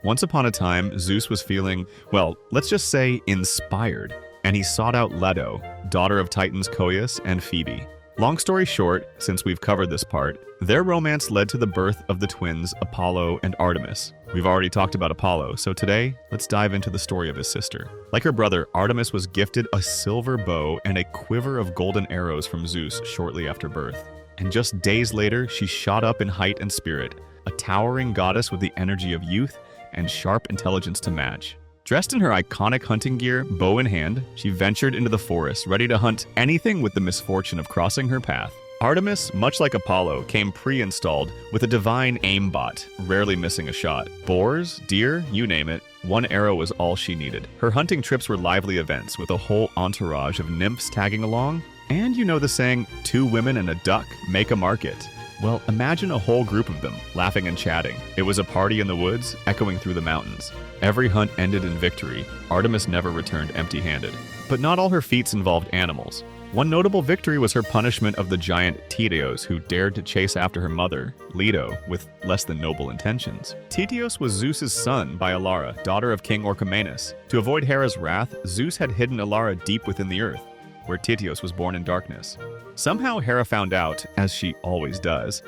Once upon a time, Zeus was feeling, well, let's just say inspired, and he sought out Leto, daughter of Titans Coeus and Phoebe. Long story short, since we've covered this part, their romance led to the birth of the twins Apollo and Artemis. We've already talked about Apollo, so today, let's dive into the story of his sister. Like her brother, Artemis was gifted a silver bow and a quiver of golden arrows from Zeus shortly after birth. And just days later, she shot up in height and spirit, a towering goddess with the energy of youth and sharp intelligence to match. Dressed in her iconic hunting gear, bow in hand, she ventured into the forest, ready to hunt anything with the misfortune of crossing her path. Artemis, much like Apollo, came pre-installed with a divine aimbot, rarely missing a shot. Boars, deer, you name it, one arrow was all she needed. Her hunting trips were lively events with a whole entourage of nymphs tagging along. And you know the saying, 2 women and a duck make a market. Well, imagine a whole group of them, laughing and chatting. It was a party in the woods, echoing through the mountains. Every hunt ended in victory. Artemis never returned empty-handed. But not all her feats involved animals. One notable victory was her punishment of the giant Titans, who dared to chase after her mother, Leto, with less than noble intentions. Titans was Zeus's son by Alara, daughter of King Orchomenus. To avoid Hera's wrath, Zeus had hidden Alara deep within the earth, where Titans was born in darkness. Somehow Hera found out, as she always does,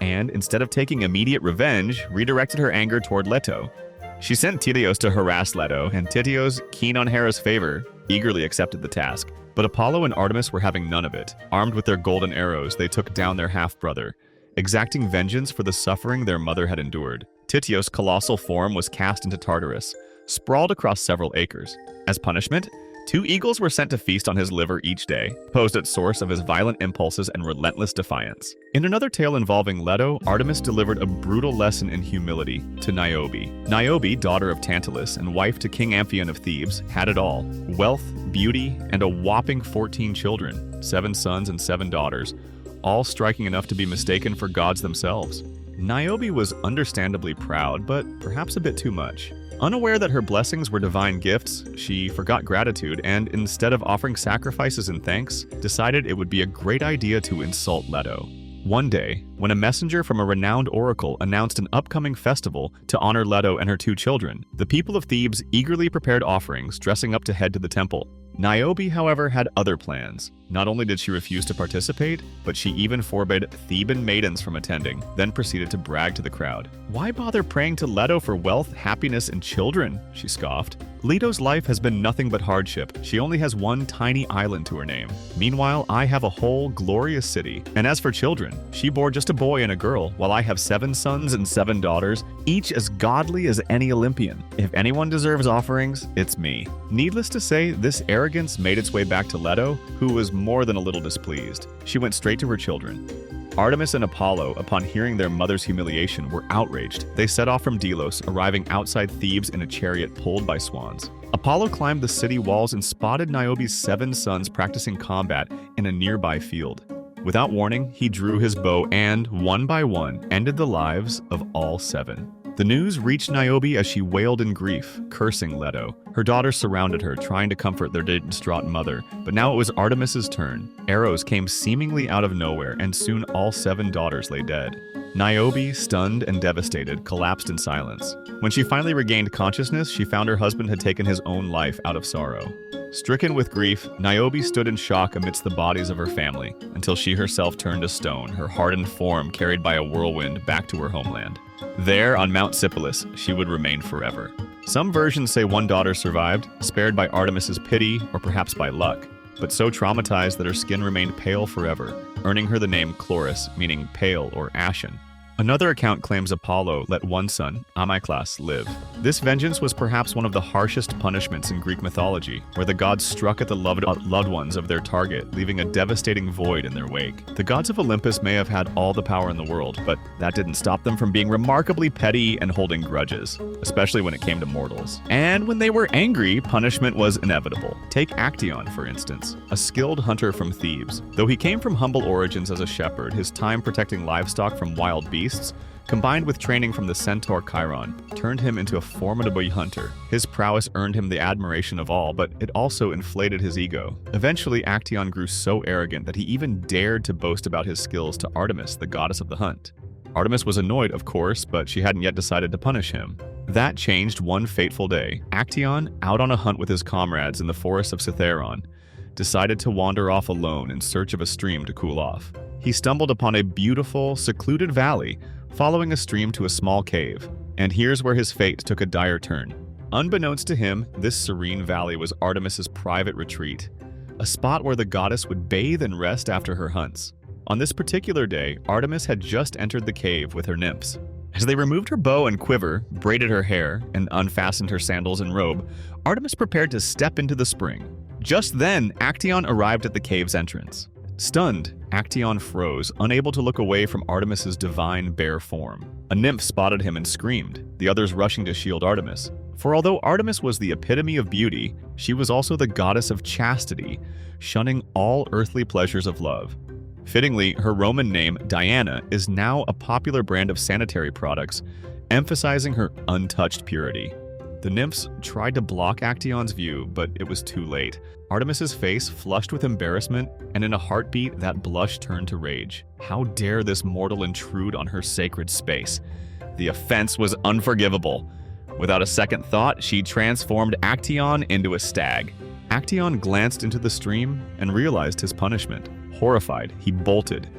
and instead of taking immediate revenge, redirected her anger toward Leto. She sent Titans to harass Leto, and Titans, keen on Hera's favor, eagerly accepted the task. But Apollo and Artemis were having none of it. Armed with their golden arrows, they took down their half-brother, exacting vengeance for the suffering their mother had endured. Titans' colossal form was cast into Tartarus, sprawled across several acres. As punishment, 2 eagles were sent to feast on his liver each day, posed at source of his violent impulses and relentless defiance. In another tale involving Leto, Artemis delivered a brutal lesson in humility to Niobe. Niobe, daughter of Tantalus and wife to King Amphion of Thebes, had it all: wealth, beauty, and a whopping 14 children, 7 sons and 7 daughters, all striking enough to be mistaken for gods themselves. Niobe was understandably proud, but perhaps a bit too much. Unaware that her blessings were divine gifts, she forgot gratitude and, instead of offering sacrifices and thanks, decided it would be a great idea to insult Leto. One day, when a messenger from a renowned oracle announced an upcoming festival to honor Leto and her 2 children, the people of Thebes eagerly prepared offerings, dressing up to head to the temple. Niobe, however, had other plans. Not only did she refuse to participate, but she even forbade Theban maidens from attending, then proceeded to brag to the crowd. "Why bother praying to Leto for wealth, happiness, and children?" she scoffed. "Leto's life has been nothing but hardship. She only has one tiny island to her name. Meanwhile, I have a whole glorious city. And as for children, she bore just a boy and a girl, while I have 7 sons and 7 daughters, each as godly as any Olympian. If anyone deserves offerings, it's me." Needless to say, this arrogance made its way back to Leto, who was more than a little displeased. She went straight to her children. Artemis and Apollo, upon hearing their mother's humiliation, were outraged. They set off from Delos, arriving outside Thebes in a chariot pulled by swans. Apollo climbed the city walls and spotted Niobe's 7 sons practicing combat in a nearby field. Without warning, he drew his bow and, one by one, ended the lives of all 7. The news reached Niobe as she wailed in grief, cursing Leto. Her daughters surrounded her, trying to comfort their distraught mother, but now it was Artemis's turn. Arrows came seemingly out of nowhere, and soon all 7 daughters lay dead. Niobe, stunned and devastated, collapsed in silence. When she finally regained consciousness, she found her husband had taken his own life out of sorrow. Stricken with grief, Niobe stood in shock amidst the bodies of her family, until she herself turned to stone, her hardened form carried by a whirlwind back to her homeland. There, on Mount Sipylus, she would remain forever. Some versions say 1 daughter survived, spared by Artemis's pity or perhaps by luck, but so traumatized that her skin remained pale forever, earning her the name Chloris, meaning pale or ashen. Another account claims Apollo let 1 son, Amyclas, live. This vengeance was perhaps one of the harshest punishments in Greek mythology, where the gods struck at the loved ones of their target, leaving a devastating void in their wake. The gods of Olympus may have had all the power in the world, but that didn't stop them from being remarkably petty and holding grudges, especially when it came to mortals. And when they were angry, punishment was inevitable. Take Actaeon, for instance, a skilled hunter from Thebes. Though he came from humble origins as a shepherd, his time protecting livestock from wild beasts, combined with training from the centaur Chiron, turned him into a formidable hunter. His prowess earned him the admiration of all, but it also inflated his ego. Eventually, Actaeon grew so arrogant that he even dared to boast about his skills to Artemis, the goddess of the hunt. Artemis was annoyed, of course, but she hadn't yet decided to punish him. That changed one fateful day. Actaeon, out on a hunt with his comrades in the forest of Cithaeron, decided to wander off alone in search of a stream to cool off. He stumbled upon a beautiful, secluded valley, following a stream to a small cave. And here's where his fate took a dire turn. Unbeknownst to him, this serene valley was Artemis's private retreat, a spot where the goddess would bathe and rest after her hunts. On this particular day, Artemis had just entered the cave with her nymphs. As they removed her bow and quiver, braided her hair, and unfastened her sandals and robe, Artemis prepared to step into the spring. Just then, Actaeon arrived at the cave's entrance. Stunned, Actaeon froze, unable to look away from Artemis's divine bare form. A nymph spotted him and screamed, the others rushing to shield Artemis. For although Artemis was the epitome of beauty, she was also the goddess of chastity, shunning all earthly pleasures of love. Fittingly, her Roman name, Diana, is now a popular brand of sanitary products, emphasizing her untouched purity. The nymphs tried to block Actaeon's view, but it was too late. Artemis's face flushed with embarrassment, and in a heartbeat, that blush turned to rage. How dare this mortal intrude on her sacred space? The offense was unforgivable. Without a second thought, she transformed Actaeon into a stag. Actaeon glanced into the stream and realized his punishment. Horrified, he bolted,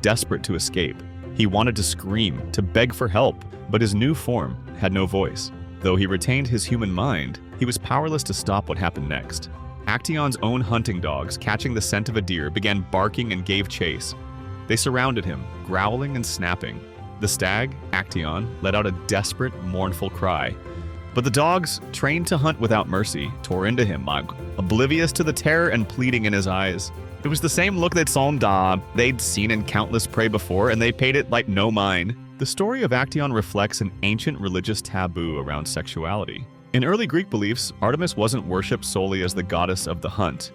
desperate to escape. He wanted to scream, to beg for help, but his new form had no voice. Though he retained his human mind, he was powerless to stop what happened next. Actaeon's own hunting dogs, catching the scent of a deer, began barking and gave chase. They surrounded him, growling and snapping. The stag, Actaeon, let out a desperate, mournful cry. But the dogs, trained to hunt without mercy, tore into him, oblivious to the terror and pleading in his eyes. It was the same look they'd seen in countless prey before, and they paid it like no mind. The story of Actaeon reflects an ancient religious taboo around sexuality. In early Greek beliefs, Artemis wasn't worshipped solely as the goddess of the hunt,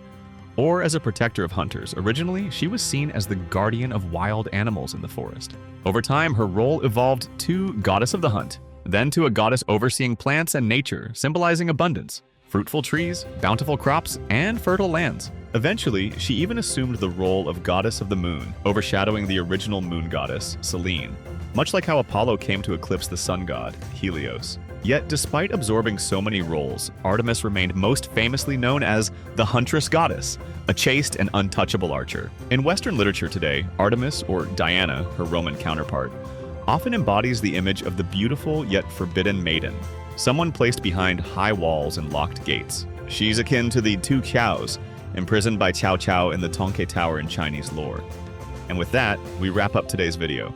or as a protector of hunters. Originally, she was seen as the guardian of wild animals in the forest. Over time, her role evolved to goddess of the hunt, then to a goddess overseeing plants and nature, symbolizing abundance, fruitful trees, bountiful crops, and fertile lands. Eventually, she even assumed the role of goddess of the moon, overshadowing the original moon goddess, Selene, much like how Apollo came to eclipse the sun god, Helios. Yet, despite absorbing so many roles, Artemis remained most famously known as the huntress goddess, a chaste and untouchable archer. In Western literature today, Artemis, or Diana, her Roman counterpart, often embodies the image of the beautiful yet forbidden maiden, someone placed behind high walls and locked gates. She's akin to the two Qiaos, imprisoned by Cao Cao in the Tongke Tower in Chinese lore. And with that, we wrap up today's video.